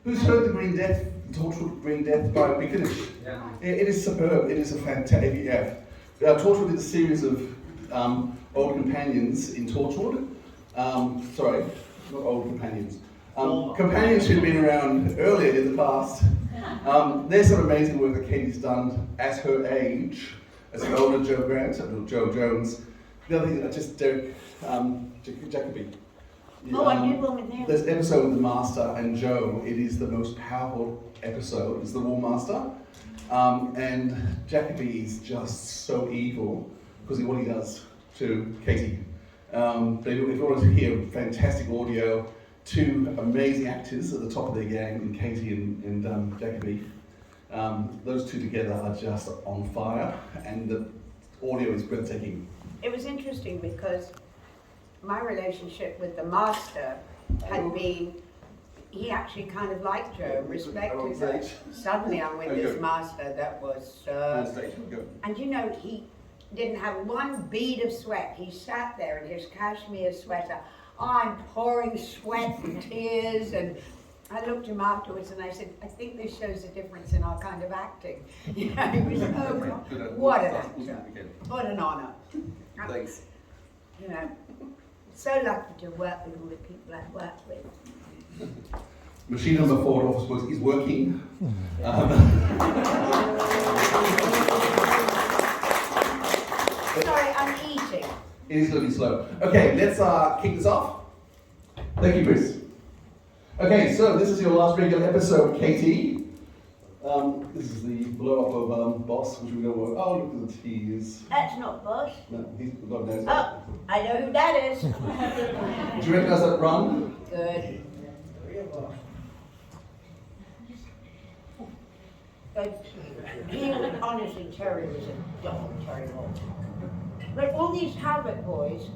Who's heard the Green Death, Torchwood Green Death by Wickedish? Yeah. It is superb. It is a fantastic. Yeah. Torchwood is a series of old companions in Torchwood. Sorry, not old companions. Companions who've been around earlier in the past. There's some amazing work that Katy's done at her age, as an older Joe Grant, Joe Jones. The other thing, just Derek Jacobi. I did one with him. There's an episode with the Master and Joe. It is the most powerful episode. It's the War Master. And Jacobi is just so evil because of what he does to Katy. But if you want to hear fantastic audio, two amazing actors at the top of their game, in Katy and Jacobi. Those two together are just on fire, and the audio is breathtaking. It was interesting because my relationship with the Master had been, he actually kind of liked Joe, respected her. Suddenly I'm with this Master that was, and you know, he didn't have one bead of sweat. He sat there in his cashmere sweater. I'm pouring sweat and tears, and I looked at him afterwards and I said, I think this shows a difference in our kind of acting. You know, he was, oh God, what an actor, what an honour. Thanks. You know, so lucky to work with all the people I've worked with. Machine number 4 at Office Works is working. Sorry, I'm eating. It is looking slow. Okay, let's kick this off. Thank you, Chris. Okay, so this is your last regular episode, Katy. This is the blow up of Boss, which we're going to work. Oh, look at the tears. That's not Boss. No, he's got nose. Oh, I know who that is. Do you recognise that run? Good. He was honestly, Terry was a dog, Terry Hall. But all these Talbot boys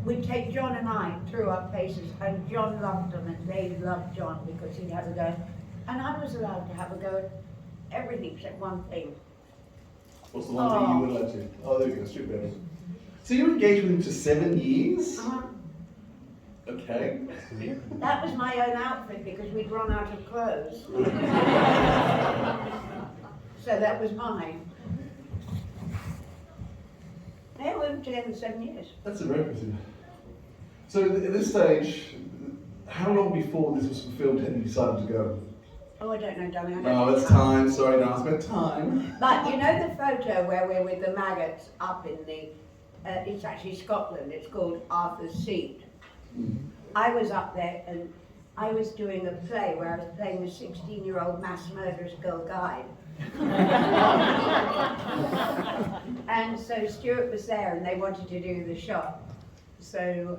would take John and I through our places, and John loved them, and they loved John because he'd have a go. And I was allowed to have a go at everything except one thing. What's the one thing you would like to? Oh, there you go, strip better. So you were engaged with him for 7 years? Okay. That was my own outfit because we'd run out of clothes. So that was mine. Yeah, we were together 7 years. That's a very impressive. So at this stage, how long before this was fulfilled had you decided to go? Oh, I don't know, darling. No, it's time. Sorry, no, it's about time. But you know the photo where we're with the maggots up in the, it's actually Scotland, it's called Arthur's Seat. I was up there and I was doing a play where I was playing the 16-year-old mass murderous girl guide. And so Stuart was there and they wanted to do the shot. So,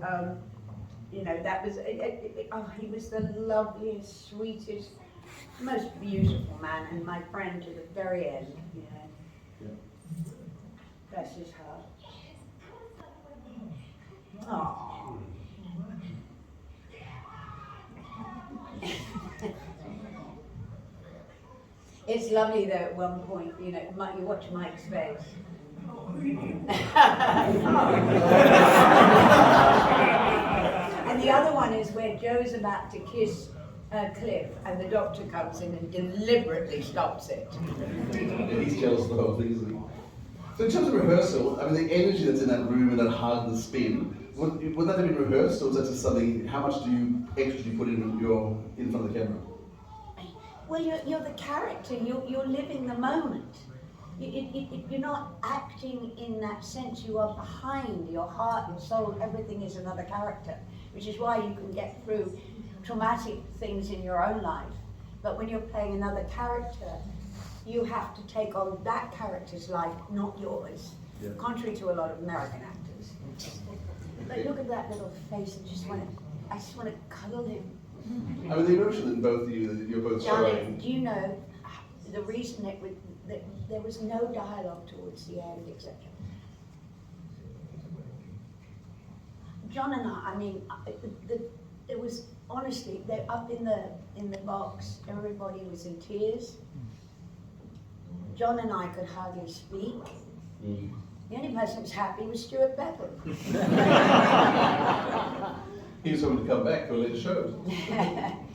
you know, that was, he was the loveliest, sweetest, most beautiful man, and my friend to the very end, you know. Yeah. Bless his heart. Aww. It's lovely though at one point, you know, you watch Mike's face. And the other one is where Joe's about to kiss Cliff and the doctor comes in and deliberately stops it. Yeah, he's jealous of the whole thing, isn't he? So in terms of rehearsal, I mean, the energy that's in that room and that hard and the spin, would that have been rehearsed, or was that just something, how much extra do you put in front of the camera? Well, you're the character, you're living the moment. You're not acting in that sense, you are behind, your heart, your soul, everything is another character, which is why you can get through traumatic things in your own life. But when you're playing another character, you have to take on that character's life, not yours, contrary to a lot of American actors. But look at that little face, I just want to cuddle him. I mean, the emotion in both of you, that you're both showing. Do you know the reason that there was no dialogue towards the end, etc. John and I mean, it was honestly, they're up in the box. Everybody was in tears. John and I could hardly speak. The only person who was happy was Stuart Beckham. He was hoping to come back for a later show.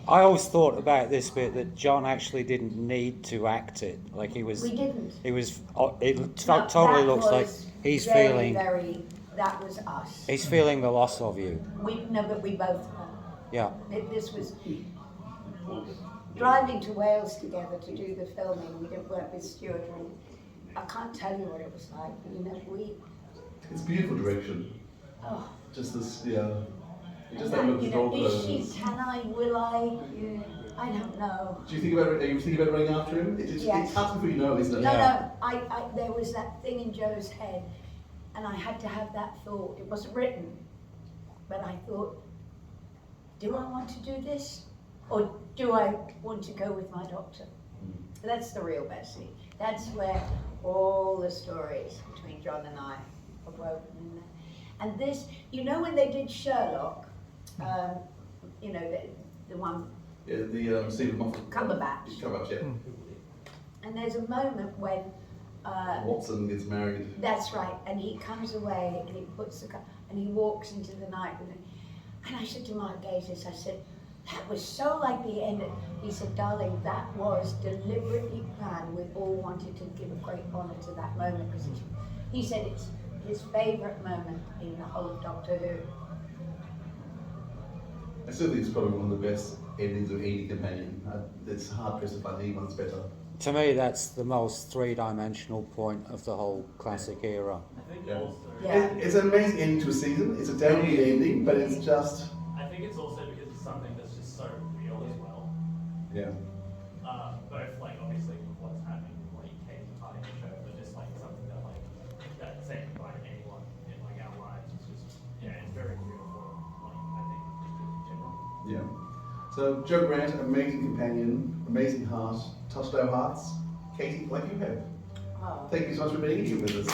I always thought about this bit that John actually didn't need to act it. Like he was. We didn't. He was. No, Totally that looks like was he's very, feeling. that was us. He's feeling the loss of you. But we both were. Yeah. This was driving to Wales together to do the filming. We didn't work with Stuart, and I can't tell you what it was like. You know, It's beautiful direction. Oh. Just this, yeah. Just that look You at know, all is she? the. Can I? Will I? I don't know. Do you think about? Are you thinking about running after him? Yes. It's hard before you know, isn't it? No. There was that thing in Joe's head, and I had to have that thought. It wasn't written, but I thought, do I want to do this, or do I want to go with my doctor? That's the real Bessie. That's where all the stories between John and I are woven in there. And this, you know, when they did Sherlock, you know, the one. Yeah, the Stephen Moffat. Cumberbatch. Cumberbatch, yeah. And there's a moment when Watson gets married. that's right, and he comes away and he puts the and he walks into the night with it. And I said to Mark Gatiss, I said, that was so like the end. He said, darling, that was deliberately planned. We all wanted to give a great honour to that moment because he said it's his favourite moment in the whole of Doctor Who. I still think it's probably one of the best endings of any companion. It's hard pressed to find anyone's better. To me, that's the most three-dimensional point of the whole classic era. I think Yeah. also. Yeah. It's an amazing ending to a season. It's a downbeat ending, but it's just. I think it's also because it's something that's just so real as well. Yeah. Both like obviously what's happening with like Katy part of the show, but just like something that like that saying goodbye to anyone in like our lives. It's just it's very beautiful. Like I think just in general. Yeah. So Joe Grant, amazing companion, amazing heart, touched our hearts. Katy, like you have. Oh. Thank you so much for being here with us.